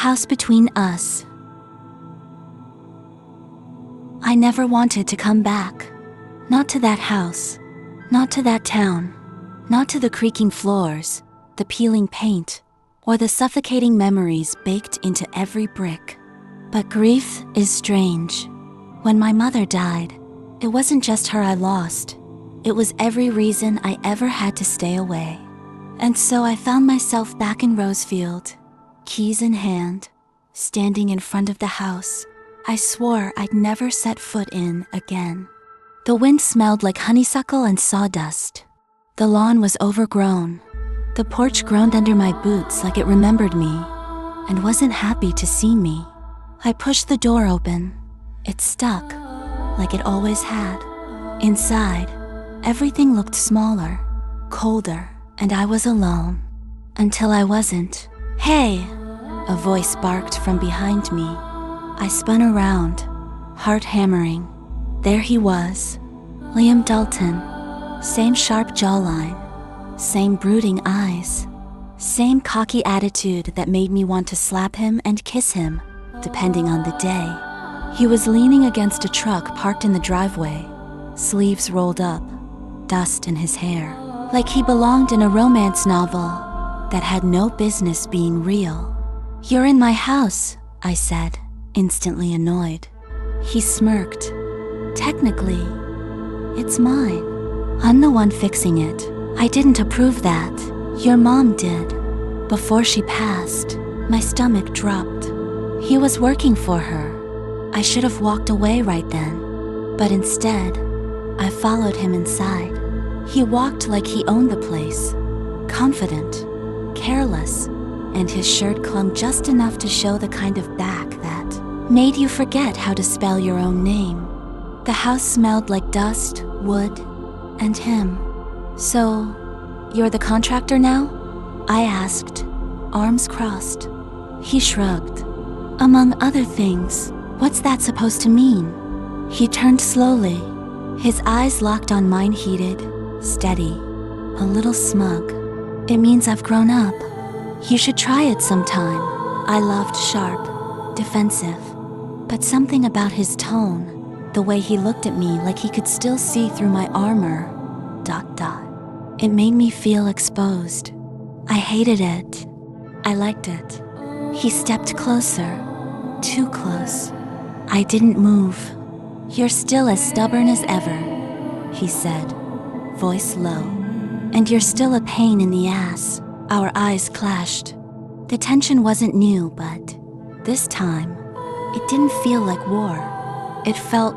house between us. I never wanted to come back. Not to that house. Not to that town. Not to the creaking floors, the peeling paint, or the suffocating memories baked into every brick. But grief is strange. When my mother died, it wasn't just her I lost. It was every reason I ever had to stay away. And so I found myself back in Rosefield, keys in hand, standing in front of the house I swore I'd never set foot in again. The wind smelled like honeysuckle and sawdust. The lawn was overgrown. The porch groaned under my boots like it remembered me and wasn't happy to see me. I pushed the door open. It stuck, like it always had. Inside, everything looked smaller, colder, and I was alone. Until I wasn't. "Hey!" a voice barked from behind me. I spun around, heart hammering. There he was, Liam Dalton. Same sharp jawline, same brooding eyes, same cocky attitude that made me want to slap him and kiss him, depending on the day. He was leaning against a truck parked in the driveway, sleeves rolled up, dust in his hair, like he belonged in a romance novel that had no business being real. "You're in my house," I said, instantly annoyed. He smirked. "Technically, it's mine. I'm the one fixing it. I didn't approve that. Your mom did." Before she passed, my stomach dropped. He was working for her. I should have walked away right then, but instead, I followed him inside. He walked like he owned the place, confident, careless, and his shirt clung just enough to show the kind of back that made you forget how to spell your own name. The house smelled like dust, wood, and him. "So, you're the contractor now?" I asked, arms crossed. He shrugged. "Among other things, what's that supposed to mean?" He turned slowly. His eyes locked on mine, heated, steady, a little smug. "It means I've grown up. You should try it sometime." I laughed, sharp, defensive, but something about his tone, the way he looked at me like he could still see through my armor, ... It made me feel exposed. I hated it. I liked it. He stepped closer, too close. I didn't move. "You're still as stubborn as ever," he said, voice low. "And you're still a pain in the ass." Our eyes clashed. The tension wasn't new, but this time, it didn't feel like war. It felt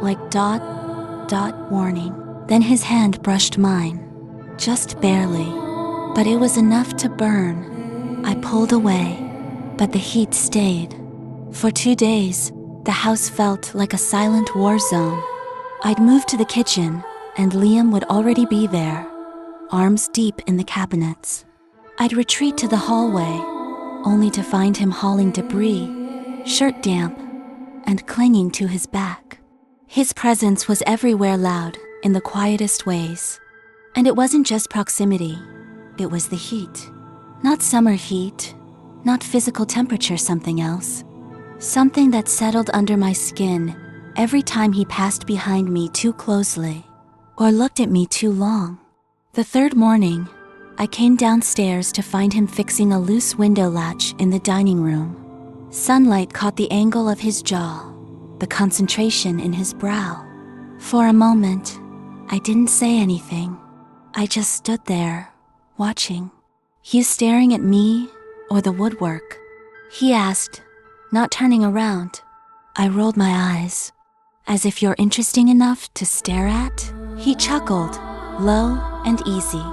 like ... warning. Then his hand brushed mine, just barely, but it was enough to burn. I pulled away, but the heat stayed. For 2 days, the house felt like a silent war zone. I'd moved to the kitchen, and Liam would already be there, arms deep in the cabinets. I'd retreat to the hallway, only to find him hauling debris, shirt damp, and clinging to his back. His presence was everywhere, loud, in the quietest ways. And it wasn't just proximity, it was the heat. Not summer heat, not physical temperature, something else. Something that settled under my skin every time he passed behind me too closely, or looked at me too long. The third morning, I came downstairs to find him fixing a loose window latch in the dining room. Sunlight caught the angle of his jaw, the concentration in his brow. For a moment, I didn't say anything. I just stood there, watching. "You staring at me or the woodwork?" he asked, not turning around. I rolled my eyes. "As if you're interesting enough to stare at?" He chuckled, low and easy.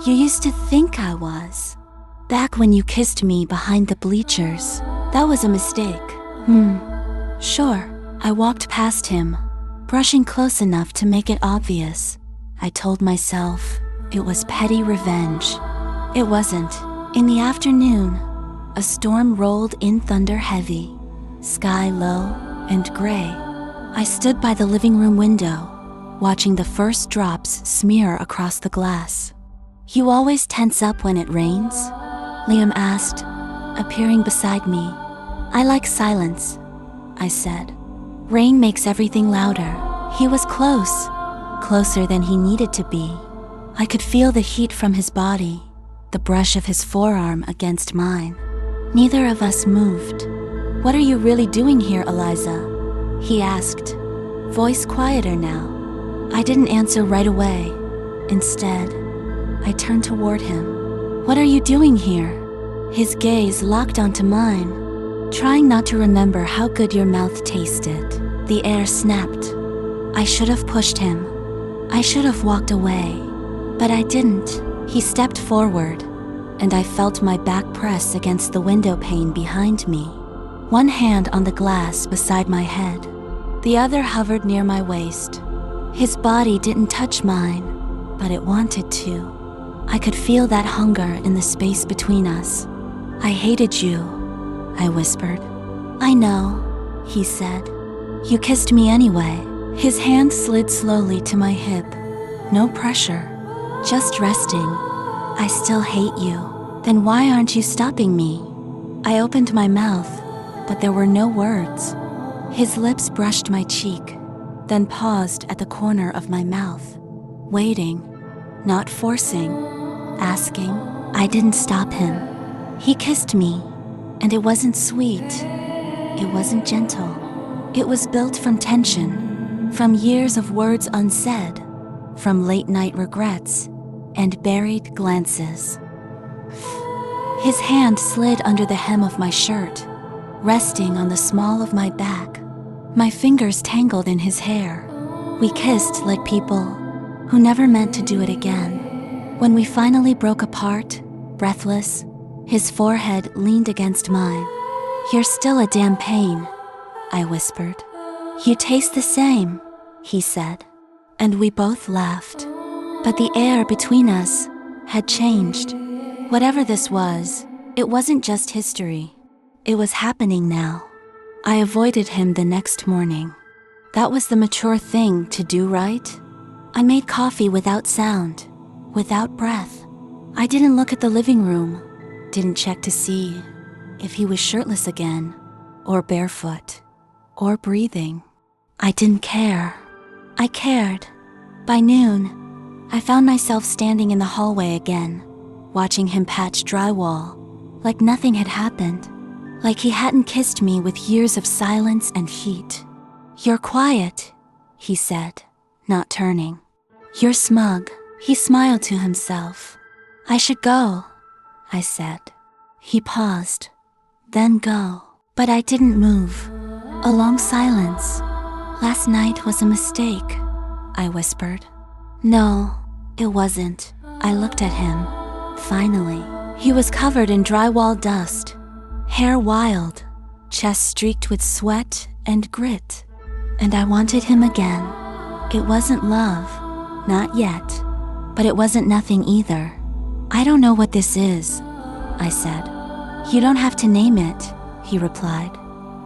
"You used to think I was. Back when you kissed me behind the bleachers. That was a mistake." Sure." I walked past him, brushing close enough to make it obvious. I told myself it was petty revenge. It wasn't. In the afternoon, a storm rolled in, thunder heavy, sky low and gray. I stood by the living room window, watching the first drops smear across the glass. "You always tense up when it rains?" Liam asked, appearing beside me. I like silence, I said. Rain makes everything louder. He was close, closer than he needed to be. I could feel the heat from his body, the brush of his forearm against mine. Neither of us moved. "What are you really doing here, Eliza?" he asked, voice quieter now. I didn't answer right away. Instead, I turned toward him. "What are you doing here?" His gaze locked onto mine. "Trying not to remember how good your mouth tasted." The air snapped. I should have pushed him. I should have walked away. But I didn't. He stepped forward, and I felt my back press against the window pane behind me. One hand on the glass beside my head. The other hovered near my waist. His body didn't touch mine, but it wanted to. I could feel that hunger in the space between us. "I hated you," I whispered. "I know," he said. "You kissed me anyway." His hand slid slowly to my hip. No pressure, just resting. "I still hate you." "Then why aren't you stopping me?" I opened my mouth, but there were no words. His lips brushed my cheek, then paused at the corner of my mouth, waiting, not forcing, asking. I didn't stop him. He kissed me, and it wasn't sweet. It wasn't gentle. It was built from tension, from years of words unsaid, from late-night regrets and buried glances. His hand slid under the hem of my shirt, resting on the small of my back. My fingers tangled in his hair. We kissed like people who never meant to do it again. When we finally broke apart, breathless, his forehead leaned against mine. "You're still a damn pain," I whispered. "You taste the same," he said. And we both laughed. But the air between us had changed. Whatever this was, it wasn't just history. It was happening now. I avoided him the next morning. That was the mature thing to do, right? I made coffee without sound, without breath. I didn't look at the living room, didn't check to see if he was shirtless again, or barefoot, or breathing. I didn't care. I cared. By noon, I found myself standing in the hallway again, watching him patch drywall, like nothing had happened, like he hadn't kissed me with years of silence and heat. "You're quiet," he said, not turning. "You're smug." He smiled to himself. "I should go," I said. He paused. "Then go." But I didn't move. A long silence. "Last night was a mistake," I whispered. "No, it wasn't." I looked at him. Finally, he was covered in drywall dust, hair wild, chest streaked with sweat and grit. And I wanted him again. It wasn't love, not yet, but it wasn't nothing either. "I don't know what this is," I said. "You don't have to name it," he replied.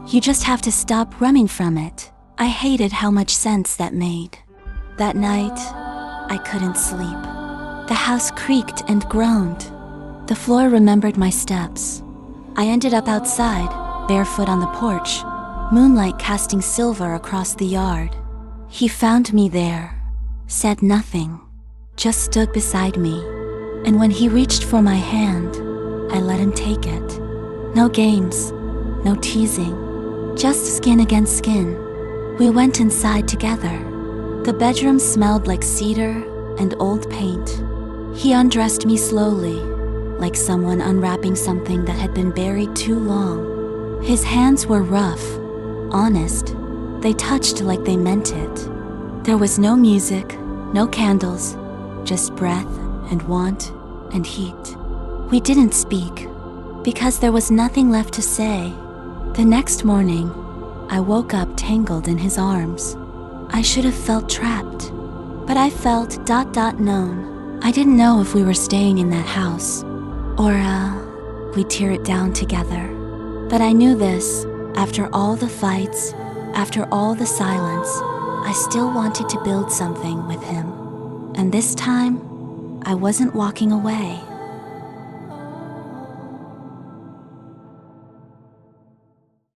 "You just have to stop running from it." I hated how much sense that made. That night, I couldn't sleep. The house creaked and groaned. The floor remembered my steps. I ended up outside, barefoot on the porch, moonlight casting silver across the yard. He found me there, said nothing, just stood beside me. And when he reached for my hand, I let him take it. No games, no teasing, just skin against skin. We went inside together. The bedroom smelled like cedar and old paint. He undressed me slowly, like someone unwrapping something that had been buried too long. His hands were rough, honest. They touched like they meant it. There was no music, no candles, just breath and want and heat. We didn't speak, because there was nothing left to say. The next morning, I woke up tangled in his arms. I should have felt trapped, but I felt known. I didn't know if we were staying in that house, or we'd tear it down together. But I knew this, after all the fights, after all the silence, I still wanted to build something with him. And this time, I wasn't walking away.